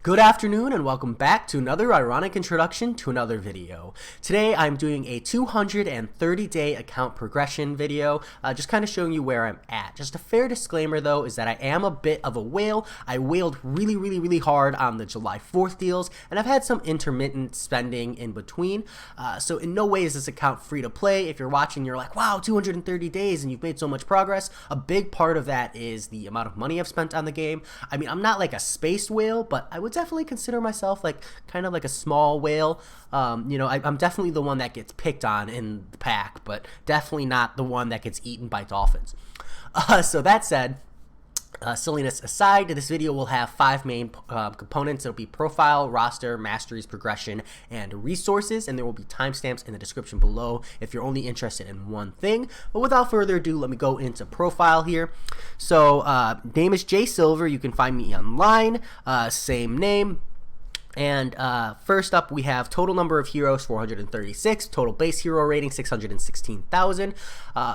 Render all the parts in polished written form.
Good afternoon and welcome back to another ironic introduction to another video. Today I'm doing a 230-day account progression video, just kind of showing you where I'm at. Just a fair disclaimer though is that I am a bit of a whale. I whaled really hard on the July 4th deals, and I've had some intermittent spending in between. So in no way is this account free to play. If you're watching, you're like, wow, 230 days and you've made so much progress. A big part of that is the amount of money I've spent on the game. I mean, I'm not like a space whale, but I would definitely consider myself like kind of like a small whale. I'm definitely the one that gets picked on in the pack, but definitely not the one that gets eaten by dolphins. So that said, silliness aside, this video will have 5 main components. It'll be profile, roster, masteries, progression, and resources, and there will be timestamps in the description below if you're only interested in one thing. But without further ado, let me go into profile here. So name is Jay Silver. You can find me online, same name. And first up, we have total number of heroes 436, total base hero rating 616,000,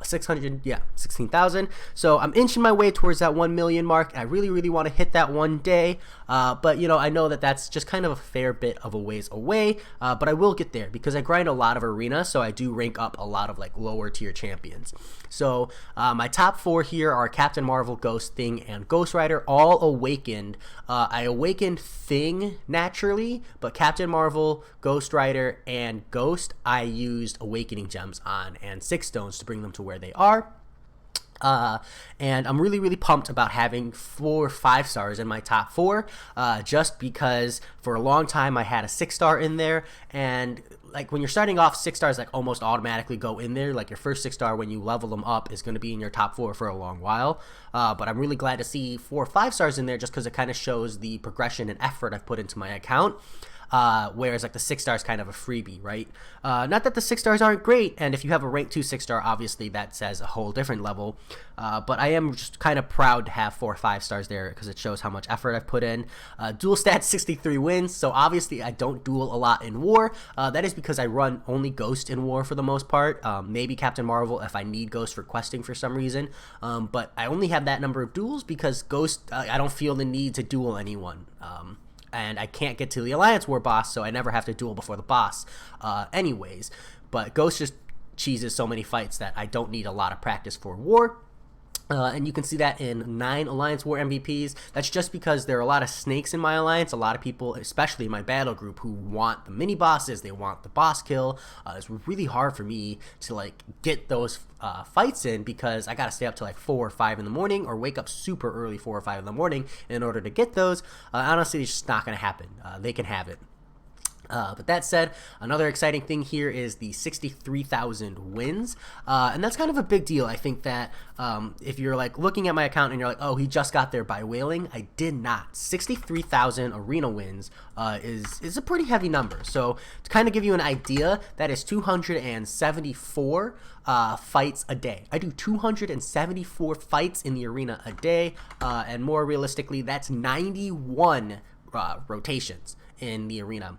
16,000. So I'm inching my way towards that 1 million mark. I really want to hit that one day, but I know that that's just kind of a fair bit of a ways away, but I will get there because I grind a lot of arena, so I do rank up a lot of like lower tier champions. So my top 4 here are Captain Marvel, Ghost, Thing, and Ghost Rider, all awakened. I awakened Thing naturally, but Captain Marvel, Ghost Rider, and Ghost I used awakening gems on and 6 stones to bring them to where they are. And I'm really pumped about having 4 5-stars in my top 4, just because for a long time I had a 6-star in there, and like when you're starting off, 6-stars like almost automatically go in there. Like your first 6-star when you level them up is going to be in your top 4 for a long while. But I'm really glad to see 4 5-stars in there just because it kind of shows the progression and effort I've put into my account. Whereas like the 6-star is kind of a freebie, right? Not that the 6-stars aren't great, and if you have a rank 2 6-star, obviously that says a whole different level. But I am just kind of proud to have 4 5-stars there because it shows how much effort I've put in. Duel stats 63 wins, so obviously I don't duel a lot in war. That is because I run only Ghost in war for the most part. Maybe Captain Marvel if I need Ghost for questing for some reason. But I only have that number of duels because Ghost, I don't feel the need to duel anyone. And I can't get to the Alliance War boss, so I never have to duel before the boss anyways. But Ghost just cheeses so many fights that I don't need a lot of practice for war. And you can see that in 9 Alliance War MVPs. That's just because there are a lot of snakes in my alliance. A lot of people, especially in my battle group, who want the mini bosses. They want the boss kill. It's really hard for me to like get those fights in because I gotta stay up till like 4 or 5 in the morning, or wake up super early 4 or 5 in the morning in order to get those. Honestly, it's just not gonna happen. They can have it. But that said, another exciting thing here is the 63,000 wins, and that's kind of a big deal. I think that if you're like looking at my account and you're like, oh, he just got there by whaling, I did not. 63,000 arena wins is a pretty heavy number. So to kind of give you an idea, that is 274 fights a day. I do 274 fights in the arena a day, and more realistically, that's 91 rotations in the arena.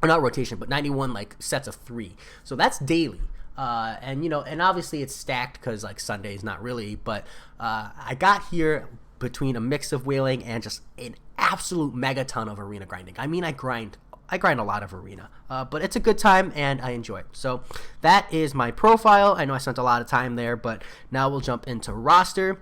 Or not rotation, but 91 like sets of 3. So that's daily. And obviously it's stacked because like Sundays not really, but I got here between a mix of whaling and just an absolute megaton of arena grinding. I mean, I grind a lot of arena, but it's a good time and I enjoy it. So that is my profile. I know I spent a lot of time there, but now we'll jump into roster.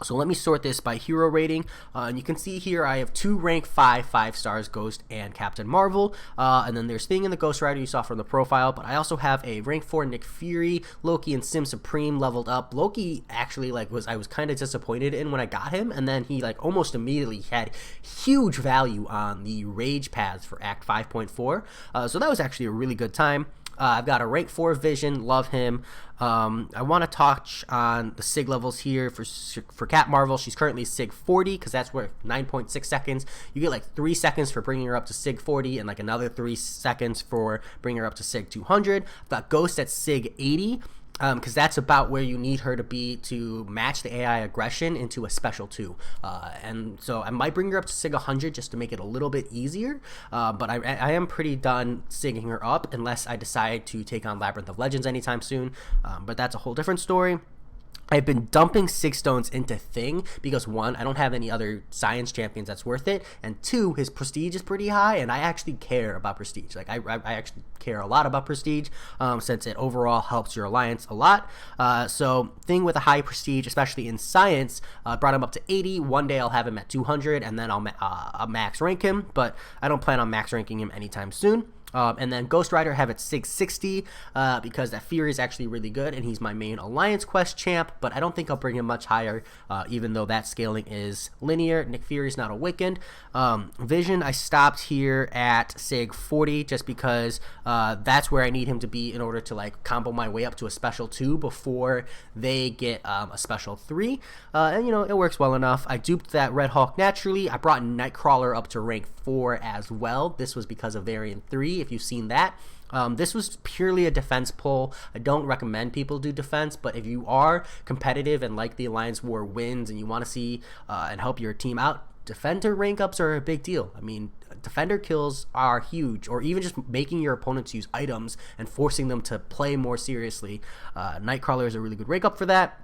So let me sort this by hero rating, and you can see here I have 2 rank 5 5-stars, Ghost and Captain Marvel, and then there's Thing and the Ghost Rider you saw from the profile, but I also have a rank 4 Nick Fury, Loki, and Sim Supreme leveled up. Loki actually I was kind of disappointed in when I got him, and then he like almost immediately had huge value on the Rage paths for Act 5.4, so that was actually a really good time. I've got a rank 4 Vision, love him. I want to touch on the SIG levels here for Cap Marvel. She's currently SIG 40 because that's where 9.6 seconds. You get like 3 seconds for bringing her up to SIG 40 and like another 3 seconds for bringing her up to SIG 200. I've got Ghost at SIG 80. because that's about where you need her to be to match the AI aggression into a special 2. And so I might bring her up to SIG 100 just to make it a little bit easier, but I am pretty done SIGing her up unless I decide to take on Labyrinth of Legends anytime soon, but that's a whole different story. I've been dumping 6 stones into Thing because 1, I don't have any other science champions that's worth it, and 2, his prestige is pretty high, and I actually care about prestige. Like, I actually care a lot about prestige, since it overall helps your alliance a lot. So Thing with a high prestige, especially in science, brought him up to 80. One day I'll have him at 200, and then I'll max rank him, but I don't plan on max ranking him anytime soon. And then Ghost Rider I have at 660 because that Fury is actually really good, and he's my main Alliance Quest champ, but I don't think I'll bring him much higher, even though that scaling is linear. Nick Fury's not awakened. Vision, I stopped here at Sig 40 just because that's where I need him to be in order to like combo my way up to a special 2 before they get a special 3. And, you know, it works well enough. I duped that Red Hulk naturally. I brought Nightcrawler up to rank 4 as well. This was because of variant 3. If you've seen that, this was purely a defense pull. I don't recommend people do defense, but if you are competitive and like the Alliance War wins and you want to see and help your team out, defender rank ups are a big deal. I mean, defender kills are huge, or even just making your opponents use items and forcing them to play more seriously. Nightcrawler is a really good rank up for that.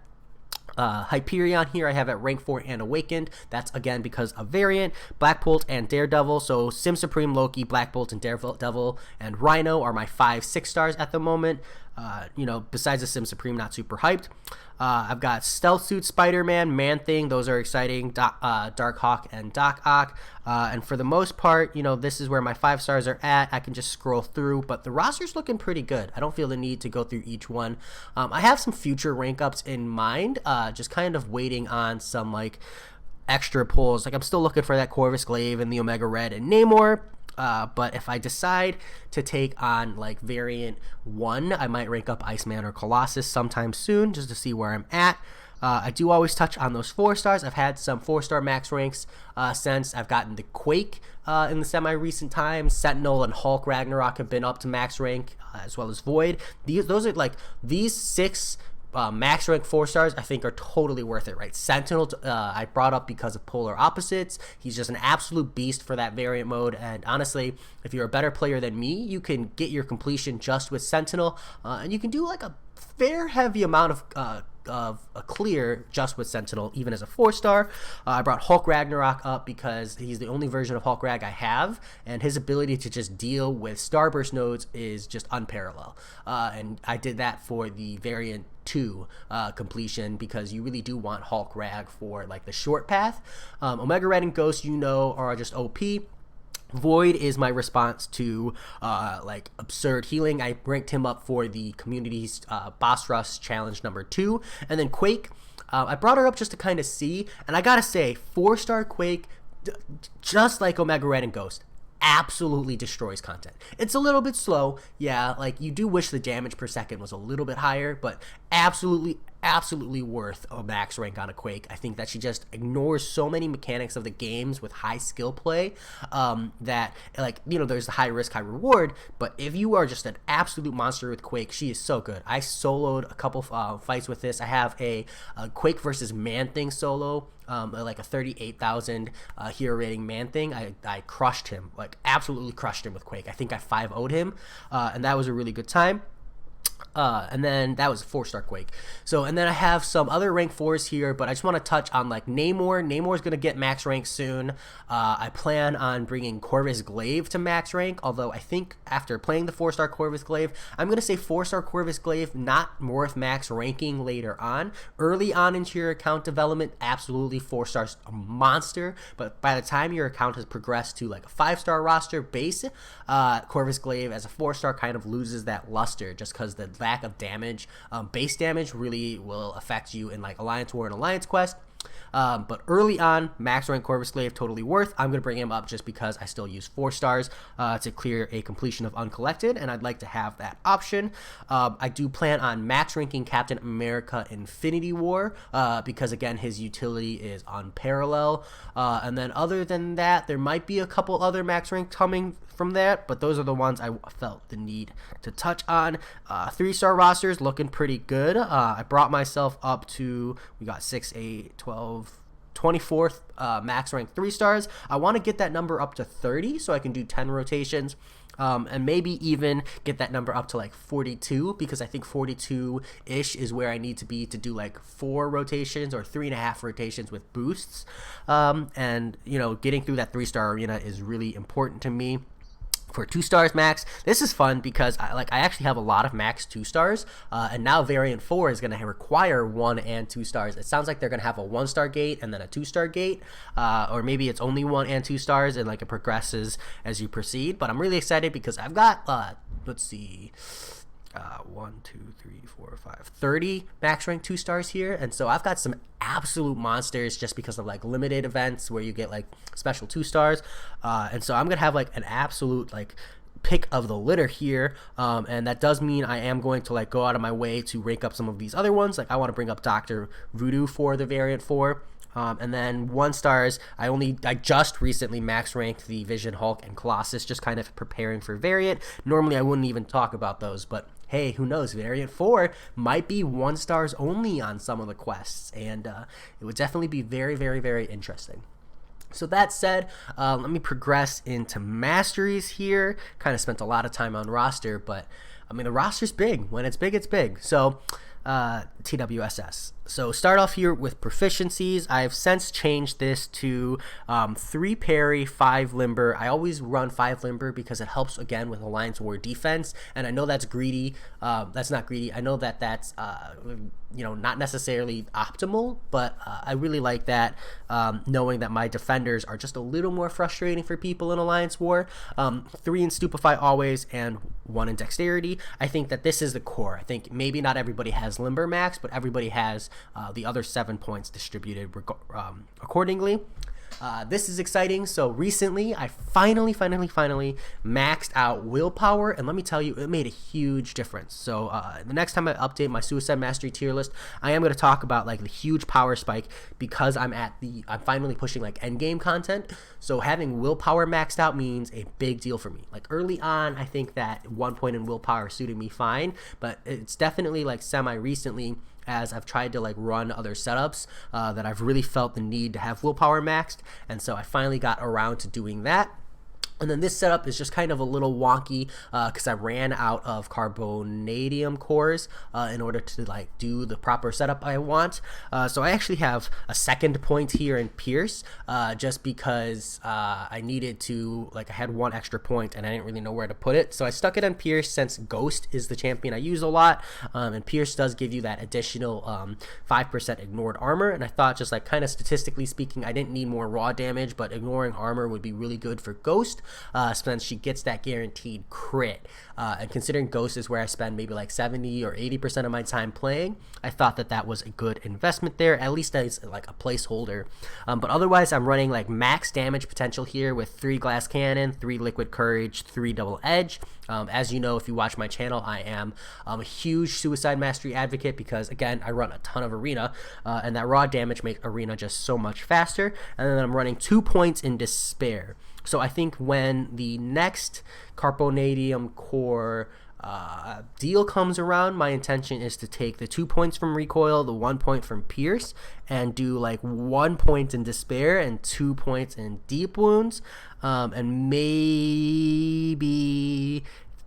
Hyperion here I have at rank 4 and Awakened. That's again because of variant. Black Bolt and Daredevil. So Sim Supreme, Loki, Black Bolt, and Daredevil and Rhino are my 5 6-stars at the moment. You know, besides the Sim Supreme, not super hyped. I've got Stealth Suit, Spider-Man, Man-Thing. Those are exciting. Dark Hawk and Doc Ock. And for the most part, you know, this is where my 5 stars are at. I can just scroll through, but the roster's looking pretty good. I don't feel the need to go through each one. I have some future rank ups in mind, just kind of waiting on some like extra pulls. Like I'm still looking for that Corvus Glaive and the Omega Red and Namor. But if I decide to take on like variant 1, I might rank up Iceman or Colossus sometime soon just to see where I'm at. I do always touch on those 4 stars. I've had some 4-star max ranks since I've gotten the Quake in the semi-recent times. Sentinel and Hulk Ragnarok have been up to max rank, as well as Void. Those are like these 6 max rank 4 stars I think are totally worth it, right? Sentinel I brought up because of polar opposites. He's just an absolute beast for that variant mode, and honestly, if you're a better player than me, you can get your completion just with Sentinel, and you can do like a fair heavy amount of a clear just with Sentinel, even as a 4-star. I brought Hulk Ragnarok up because he's the only version of Hulk Rag I have, and his ability to just deal with Starburst nodes is just unparalleled. And I did that for the variant 2 completion because you really do want Hulk Rag for like the short path. Omega Red and Ghost, you know, are just OP. Void is my response to like absurd healing. I ranked him up for the community's boss rush challenge number 2, and then Quake. I brought her up just to kind of see, and I gotta say, 4-star Quake, just like Omega Red and Ghost, absolutely destroys content. It's a little bit slow, yeah, like you do wish the damage per second was a little bit higher, but absolutely worth a max rank on a Quake. I think that she just ignores so many mechanics of the games with high skill play, that, like, you know, there's the high risk, high reward, but if you are just an absolute monster with Quake, she is so good. I soloed a couple fights with this. I have a Quake versus Man-Thing solo, like a 38,000 hero rating Man-Thing. I crushed him, like absolutely crushed him with Quake. I think I 5-0'd him, and that was a really good time. And then that was a 4-star Quake. So, and then I have some other rank 4s here, but I just want to touch on like Namor. Namor's going to get max rank soon. I plan on bringing Corvus Glaive to max rank, although I think after playing the 4-star Corvus Glaive, I'm going to say 4-star Corvus Glaive, not worth max ranking later on. Early on into your account development, absolutely 4 stars a monster, but by the time your account has progressed to like a 5-star roster base, Corvus Glaive as a 4-star kind of loses that luster just because the lack of damage, base damage really will affect you in like Alliance War and Alliance Quest. But early on, max rank Corvus Glaive totally worth. I'm going to bring him up just because I still use 4 stars to clear a completion of Uncollected, and I'd like to have that option. I do plan on max ranking Captain America Infinity War because, again, his utility is unparalleled. And then other than that, there might be a couple other max rank coming from that, but those are the ones I felt the need to touch on. 3-star rosters looking pretty good. I brought myself up to, we got 6, 8, 12, 24th max rank 3 stars. I want to get that number up to 30 so I can do 10 rotations. And maybe even get that number up to like 42, because I think 42-ish is where I need to be to do like 4 rotations or 3.5 rotations with boosts. And, you know, getting through that 3-star arena is really important to me. For 2 stars max, this is fun because I actually have a lot of max 2 stars, and now variant 4 is going to require 1 and 2 stars. It sounds like they're going to have a 1-star gate and then a 2-star gate, or maybe it's only 1 and 2 stars and like it progresses as you proceed. But I'm really excited because I've got let's see, 30 max rank 2 stars here, and so I've got some absolute monsters just because of like limited events where you get like special 2 stars, and so I'm gonna have like an absolute like pick of the litter here, and that does mean I am going to like go out of my way to rank up some of these other ones. Like I want to bring up Dr. Voodoo for the variant 4. And then 1 stars, I just recently max ranked the Vision Hulk and Colossus, just kind of preparing for variant. Normally I wouldn't even talk about those, but hey, who knows? Variant 4 might be 1 stars only on some of the quests, and it would definitely be very, very, very interesting. So that said, let me progress into Masteries here. Kind of spent a lot of time on roster, but I mean, the roster's big. When it's big, it's big. So TWSS. So start off here with proficiencies. I've since changed this to 3 parry, 5 limber. I always run 5 limber because it helps again with Alliance War defense, and I know that's greedy. That's not greedy. I know that that's you know, not necessarily optimal, but I really like that, knowing that my defenders are just a little more frustrating for people in Alliance War. 3 in Stupefy always, and 1 in Dexterity. I think that this is the core. I think maybe not everybody has limber max, but everybody has the other 7 points distributed accordingly. This is exciting. So recently I finally maxed out willpower, and let me tell you, it made a huge difference. So the next time I update my Suicide Mastery tier list, I am going to talk about like the huge power spike, because I'm finally pushing like endgame content. So having willpower maxed out means a big deal for me. Like early on, I think that 1 point in willpower suited me fine, but it's definitely like semi-recently, as I've tried to like run other setups, that I've really felt the need to have willpower maxed, and so I finally got around to doing that. And then this setup is just kind of a little wonky because I ran out of carbonadium cores in order to like do the proper setup I want. So I actually have a 2nd point here in Pierce, just because I needed to, like I had 1 extra point and I didn't really know where to put it. So I stuck it on Pierce since Ghost is the champion I use a lot, and Pierce does give you that additional 5% ignored armor. And I thought, just like kind of statistically speaking, I didn't need more raw damage, but ignoring armor would be really good for Ghost. Since she gets that guaranteed crit, and considering Ghost is where I spend maybe like 70 or 80% of my time playing, I thought that that was a good investment there, at least as like a placeholder. But otherwise, I'm running like max damage potential here with 3 glass cannon, 3 liquid courage, 3 double edge. As you know, if you watch my channel, I am a huge Suicide Mastery advocate because, again, I run a ton of arena, and that raw damage makes arena just so much faster. And then I'm running 2 points in Despair. So I think when the next Carbonadium core deal comes around, my intention is to take the 2 points from Recoil, the 1 point from Pierce, and do like 1 point in Despair and 2 points in Deep Wounds, and maybe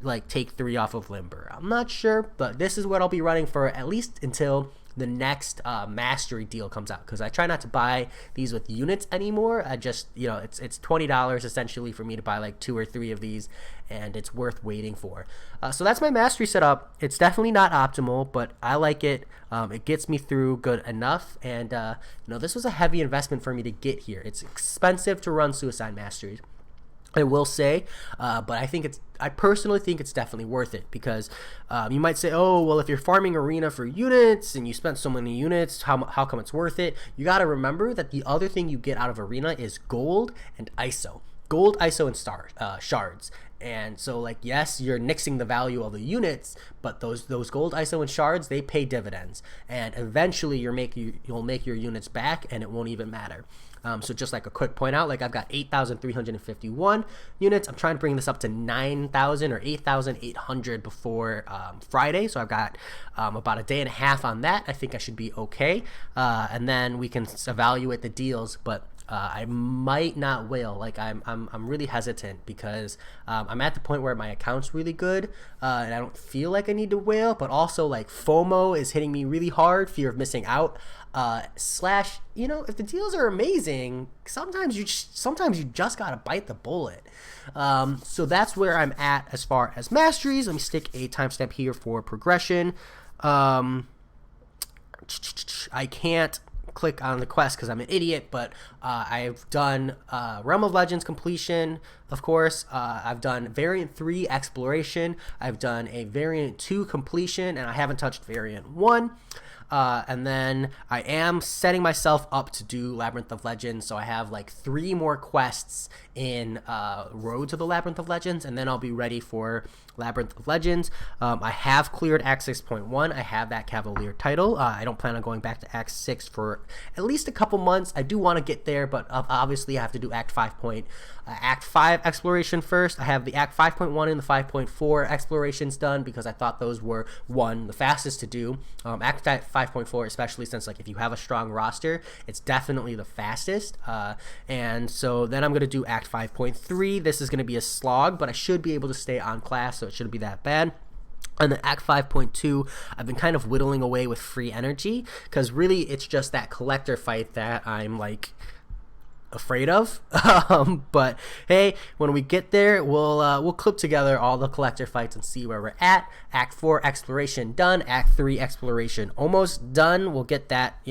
like take 3 off of Limber. I'm not sure, but this is what I'll be running for at least until the next Mastery deal comes out, because I try not to buy these with units anymore. I just, you know, it's $20 essentially for me to buy like 2 or 3 of these, and it's worth waiting for. So that's my Mastery setup. It's definitely not optimal, but I like it. It gets me through good enough, and you know, this was a heavy investment for me to get here. It's expensive to run Suicide Masteries, I will say, but I personally think it's definitely worth it, because you might say, oh, well, if you're farming arena for units and you spent so many units, how come it's worth it? You got to remember that the other thing you get out of arena is gold and ISO. Gold, ISO, and shards. And so, like, yes, you're nixing the value of the units, but those gold, ISO, and shards, they pay dividends, and eventually you'll make your units back, and it won't even matter. So just like a quick point out, like I've got 8,351 units. I'm trying to bring this up to 9,000 or 8,800 before Friday. So I've got about a day and a half on that. I think I should be okay. And then we can evaluate the deals, but I might not whale. Like I'm really hesitant because I'm at the point where my account's really good and I don't feel like I need to whale, but also like FOMO is hitting me really hard, fear of missing out. Slash, you know, if the deals are amazing, sometimes you just gotta bite the bullet. So that's where I'm at as far as masteries. Let me stick a timestamp here for progression. I can't click on the quest because I'm an idiot, but I've done Realm of Legends completion, of course. I've done variant 3 exploration. I've done a variant 2 completion, and I haven't touched variant 1. And then I am setting myself up to do Labyrinth of Legends, so I have like 3 more quests in Road to the Labyrinth of Legends, and then I'll be ready for Labyrinth of Legends. I have cleared Act 6.1. I have that Cavalier title. I don't plan on going back to Act 6 for at least a couple months. I do want to get there, but obviously I have to do Act 5 exploration first. I have the Act 5.1 and the 5.4 explorations done because I thought those were the fastest to do. Act 5.4, especially since like if you have a strong roster, it's definitely the fastest. And so then I'm going to do Act 5.3. This is going to be a slog, but I should be able to stay on class, so it shouldn't be that bad. And then Act 5.2, I've been kind of whittling away with free energy because really it's just that collector fight that I'm like afraid of. But hey, when we get there, we'll clip together all the collector fights and see where we're at. Act 4 exploration done. Act 3 exploration almost done. We'll get that,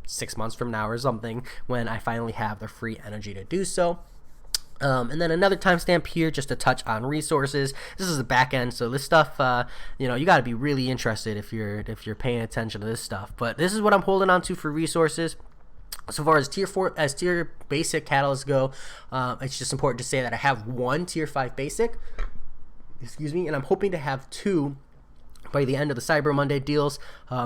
6 months from now or something when I finally have the free energy to do so. And then another timestamp here just to touch on resources. This is the back end, so this stuff, you got to be really interested if you're paying attention to this stuff. But this is what I'm holding on to for resources. So far as tier basic catalysts go, it's just important to say that I have 1 tier 5 basic, and I'm hoping to have 2 by the end of the Cyber Monday deals,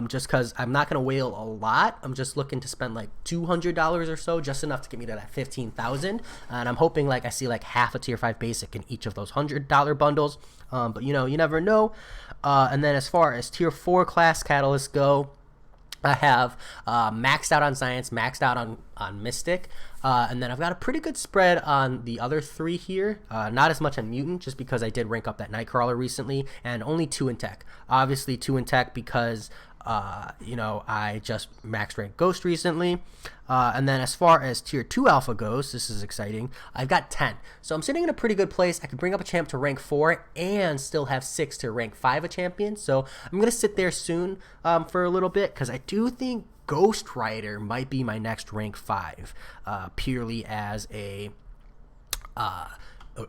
just because I'm not going to whale a lot. I'm just looking to spend like $200 or so, just enough to get me to that 15,000, and I'm hoping like I see like half a tier 5 basic in each of those $100 bundles, but you never know. And then as far as tier 4 class catalysts go, I have maxed out on Science, maxed out on Mystic, and then I've got a pretty good spread on the other 3 here. Not as much on Mutant, just because I did rank up that Nightcrawler recently, and only 2 in Tech. Obviously 2 in Tech because I just maxed rank Ghost recently. And then as far as tier 2 alpha goes, this is exciting, I've got 10. So I'm sitting in a pretty good place. I could bring up a champ to rank 4 and still have 6 to rank 5 a champion. So I'm going to sit there soon for a little bit because I do think Ghost Rider might be my next rank 5, purely as a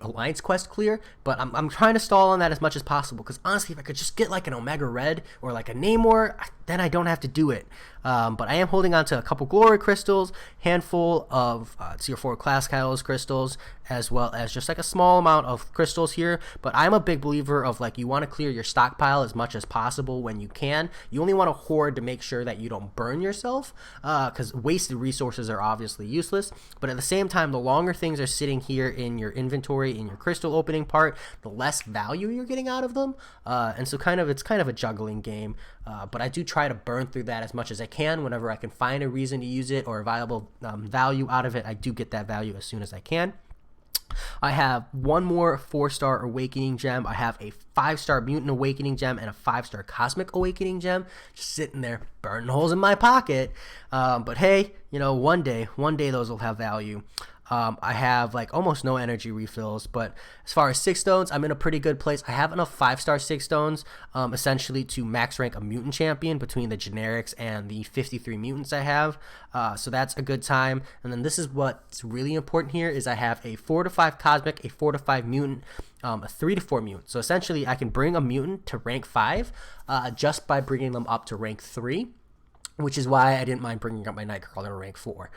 Alliance quest clear, but I'm trying to stall on that as much as possible because honestly, if I could just get like an Omega Red or like a Namor, then I don't have to do it. But I am holding on to a couple Glory Crystals, handful of tier 4 class catalyst crystals, as well as just like a small amount of crystals here. But I'm a big believer of like you want to clear your stockpile as much as possible when you can. You only want to hoard to make sure that you don't burn yourself, because wasted resources are obviously useless. But at the same time, the longer things are sitting here in your inventory, in your crystal opening part, the less value you're getting out of them. And so it's kind of a juggling game. But I do try to burn through that as much as I can. Whenever I can find a reason to use it or a viable value out of it, I do get that value as soon as I can. I have 1 more 4-star Awakening Gem. I have a 5-star Mutant Awakening Gem and a 5-star Cosmic Awakening Gem just sitting there burning holes in my pocket. But hey, one day those will have value. I have like almost no energy refills, but as far as 6 stones, I'm in a pretty good place. I have enough 5-star 6 stones, essentially to max rank a mutant champion between the generics and the 53 mutants I have. So that's a good time. And then this is what's really important here is I have a 4 to 5 cosmic, a 4 to 5 mutant, a 3 to 4 mutant. So essentially I can bring a mutant to rank 5, just by bringing them up to rank 3. Which is why I didn't mind bringing up my Nightcrawler to rank 4,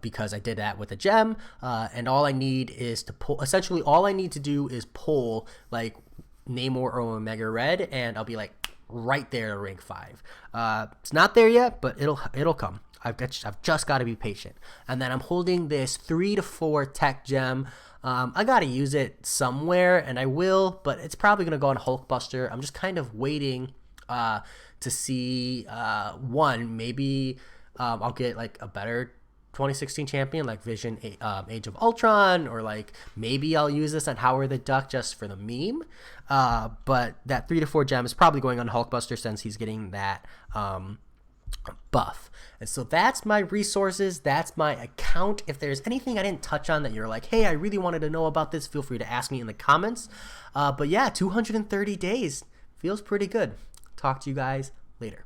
because I did that with a gem, and all I need is to pull. Essentially, all I need to do is pull like Namor or Omega Red, and I'll be like, right there to rank 5. It's not there yet, but it'll come. I've just got to be patient. And then I'm holding this 3 to 4 tech gem. I got to use it somewhere, and I will, but it's probably going to go on Hulkbuster. I'm just kind of waiting to see, maybe I'll get like a better 2016 champion like Vision Age of Ultron, or like maybe I'll use this on Howard the Duck just for the meme. But that 3 to 4 gem is probably going on Hulkbuster since he's getting that buff. And so that's my resources, that's my account. If there's anything I didn't touch on that you're like, hey, I really wanted to know about this, feel free to ask me in the comments. But yeah, 230 days feels pretty good. Talk to you guys later.